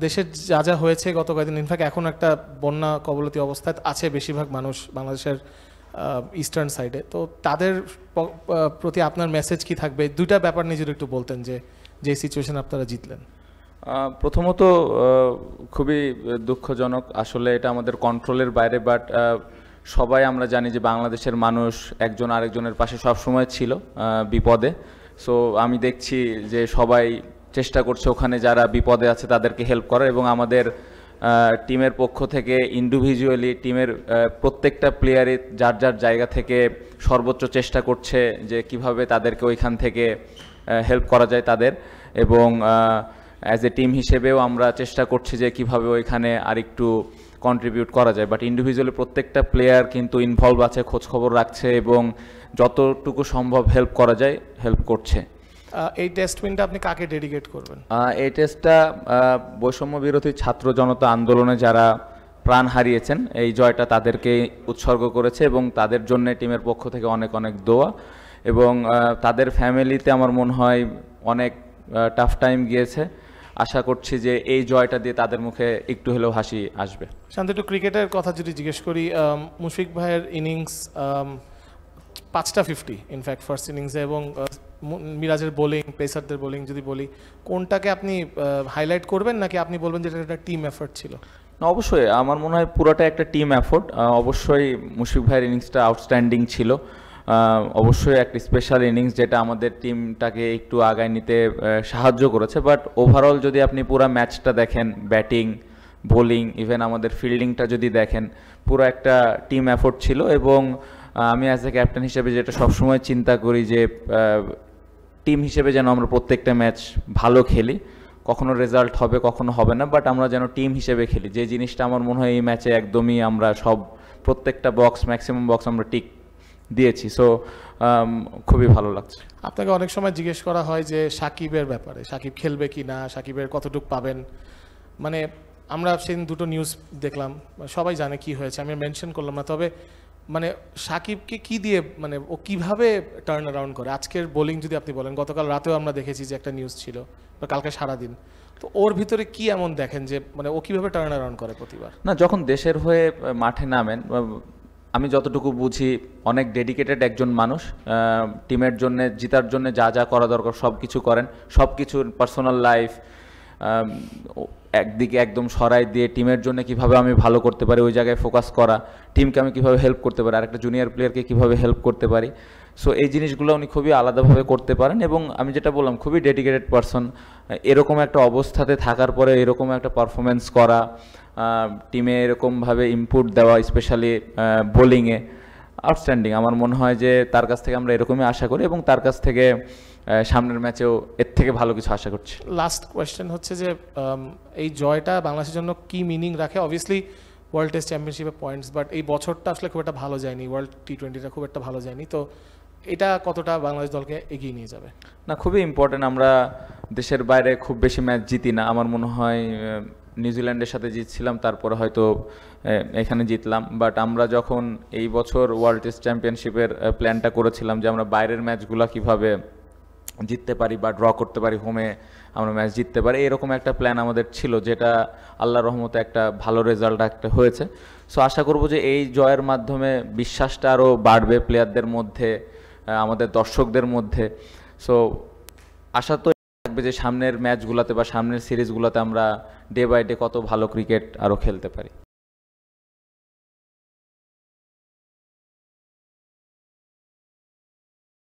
দেশের যা যা হয়েছে গত কয়েকদিন, ইনফ্যাক্ট এখন একটা বন্যা কবলিত অবস্থায় আছে বেশিরভাগ মানুষ বাংলাদেশের ইস্টার্ন সাইডে, তো তাদের প্রতি আপনার মেসেজ কি থাকবে? দুইটা ব্যাপার নিয়ে যদি একটু বলতেন, যে সিচুয়েশন আপনারা জিতলেন। প্রথমত খুবই দুঃখজনক, আসলে এটা আমাদের কন্ট্রোলের বাইরে, বাট সবাই আমরা জানি যে বাংলাদেশের মানুষ একজন আরেকজনের পাশে সবসময় ছিল বিপদে। সো আমি দেখছি যে সবাই চেষ্টা করছে ওখানে যারা বিপদে আছে তাদেরকে হেল্প করার, এবং আমাদের টিমের পক্ষ থেকে ইন্ডিভিজুয়ালি টিমের প্রত্যেকটা প্লেয়ারই যার যার জায়গা থেকে সর্বোচ্চ চেষ্টা করছে যে কিভাবে তাদেরকে ওইখান থেকে হেল্প করা যায় তাদের, এবং অ্যাজ এ টিম হিসেবেও আমরা চেষ্টা করছি যে কিভাবে ওইখানে আরেকটু কন্ট্রিবিউট করা যায়। বাট ইন্ডিভিজুয়ালি প্রত্যেকটা প্লেয়ার কিন্তু ইনভলভ আছে, খোঁজখবর রাখছে এবং যতটুকু সম্ভব হেল্প করা যায় হেল্প করছে। এই টেস্ট উইনটা আপনি কাকে ডেডিকেট করবেন? এই টেস্টটা বৈষম্য বিরোধী ছাত্র জনতা আন্দোলনে যারা প্রাণ হারিয়েছেন, এই জয়টা তাদেরকে উৎসর্গ করেছে এবং তাদের জন্য টিমের পক্ষ থেকে অনেক অনেক দোয়া, এবং তাদের ফ্যামিলিতে আমার মনে হয় অনেক টাফ টাইম গিয়েছে। আশা করছি যে এই জয়টা দিয়ে তাদের মুখে একটু হলেও হাসি আসবে। শান্ত, একটু ক্রিকেটের কথা যদি জিজ্ঞেস করি, মুশফিক ভাইয়ের ইনিংস 5টা 50 ইনফ্যাক্ট ফার্স্ট ইনিংসে, এবং মিরাজের বোলিং, পেসারদের বোলিং যদি বলি, কোনটাকে আপনি হাইলাইট করবেন, নাকি আপনি বলবেন যে এটা একটা টিম এফোর্ট ছিল? না, অবশ্যই আমার মনে হয় পুরোটা একটা টিম এফোর্ট। অবশ্যই মুশফিক ভাইয়ের ইনিংসটা আউটস্ট্যান্ডিং ছিল, অবশ্যই একটা স্পেশাল ইনিংস যেটা আমাদের টিমটাকে একটু আগায় নিতে সাহায্য করেছে। বাট ওভারঅল যদি আপনি পুরো ম্যাচটা দেখেন, ব্যাটিং, বোলিং, ইভেন আমাদের ফিল্ডিংটা যদি দেখেন, পুরো একটা টিম এফোর্ট ছিল। এবং আমি অ্যাজ এ ক্যাপ্টেন হিসেবে যেটা সবসময় চিন্তা করি যে টিম হিসেবে যেন আমরা প্রত্যেকটা ম্যাচ ভালো খেলি, কখনো রেজাল্ট হবে কখনো হবে না, বাট আমরা যেন টিম হিসেবে খেলি। যে জিনিসটা আমার মনে হয় এই ম্যাচে একদমই আমরা প্রত্যেকটা বক্স, ম্যাক্সিমাম বক্স আমরা টিক দিয়েছি। সো খুবই ভালো লাগছে। আপনাকে অনেক সময় জিজ্ঞেস করা হয় যে সাকিবের ব্যাপারে, সাকিব খেলবে কি না, সাকিবের কতটুকু পাবেন। মানে আমরা সেদিন দুটো নিউজ দেখলাম, সবাই জানে কি হয়েছে, আমি মেনশন করলাম না, তবে মানে সাকিবকে কি দিয়ে, মানে ও কিভাবে টার্ন অ্যারাউন্ড করে? আজকের বোলিং যদি আপনি বলেন, গতকাল রাতেও আমরা দেখেছি যে একটা নিউজ ছিল, বা কালকে সারাদিন, তো ওর ভিতরে কি এমন দেখেন যে মানে ও কিভাবে টার্ন অ্যারাউন্ড করে প্রতিবার? না, যখন দেশের হয়ে মাঠে নামেন, আমি যতটুকু বুঝি অনেক ডেডিকেটেড একজন মানুষ, টিমের জন্য, জেতার জন্য যা যা করা দরকার সব কিছু করেন, সব কিছুর পার্সোনাল লাইফ একদিকে একদম সরাই দিয়ে টিমের জন্য কিভাবে আমি ভালো করতে পারি ওই জায়গায় ফোকাস করা, টিমকে আমি কিভাবে হেল্প করতে পারি, আরেকটা জুনিয়র প্লেয়ারকে কিভাবে হেল্প করতে পারি। সো এই জিনিসগুলো উনি খুবই আলাদাভাবে করতে পারেন, এবং আমি যেটা বললাম খুবই ডেডিকেটেড পারসন। এরকম একটা অবস্থাতে থাকার পরে এরকম একটা পারফরমেন্স করা, টিমে এরকমভাবে ইনপুট দেওয়া, স্পেশালি বোলিংয়ে, আউটস্ট্যান্ডিং। আমার মনে হয় যে তার কাছ থেকে আমরা এরকমই আশা করি, এবং তার কাছ থেকে সামনের ম্যাচেও এর থেকে ভালো কিছু আশা করছি। লাস্ট কোয়েশ্চেন হচ্ছে যে এই জয়টা বাংলাদেশের জন্য কি মিনিং রাখে? অবভিয়াসলি ওয়ার্ল্ড টেস্ট চ্যাম্পিয়নশিপে পয়েন্টস, বাট এই বছরটা আসলে খুব একটা ভালো যায়নি, ওয়ার্ল্ড টি20টা খুব একটা ভালো যায়নি, তো এটা কতটা বাংলাদেশ দলকে এগিয়ে নিয়ে যাবে? না, খুবই ইম্পর্টেন্ট। আমরা দেশের বাইরে খুব বেশি ম্যাচ জিতি না, আমার মনে হয় নিউজিল্যান্ডের সাথে জিতছিলাম, তারপরে হয়তো এখানে জিতলাম। বাট আমরা যখন এই বছর ওয়ার্ল্ড টেস্ট চ্যাম্পিয়নশিপের প্ল্যানটা করেছিলাম যে আমরা বাইরের ম্যাচগুলো কিভাবে জিততে পারি বা ড্র করতে পারি, হোমে আমরা ম্যাচ জিততে পারি, এরকম একটা প্ল্যান আমাদের ছিল, যেটা আল্লাহর রহমতে একটা ভালো রেজাল্ট একটা হয়েছে। সো আশা করব যে এই জয়ের মাধ্যমে বিশ্বাসটা আরও বাড়বে প্লেয়ারদের মধ্যে, আমাদের দর্শকদের মধ্যে। সো আশা তো থাকবে যে সামনের ম্যাচগুলোতে বা সামনের সিরিজগুলোতে আমরা ডে বাই ডে কত ভালো ক্রিকেট আরও খেলতে পারি।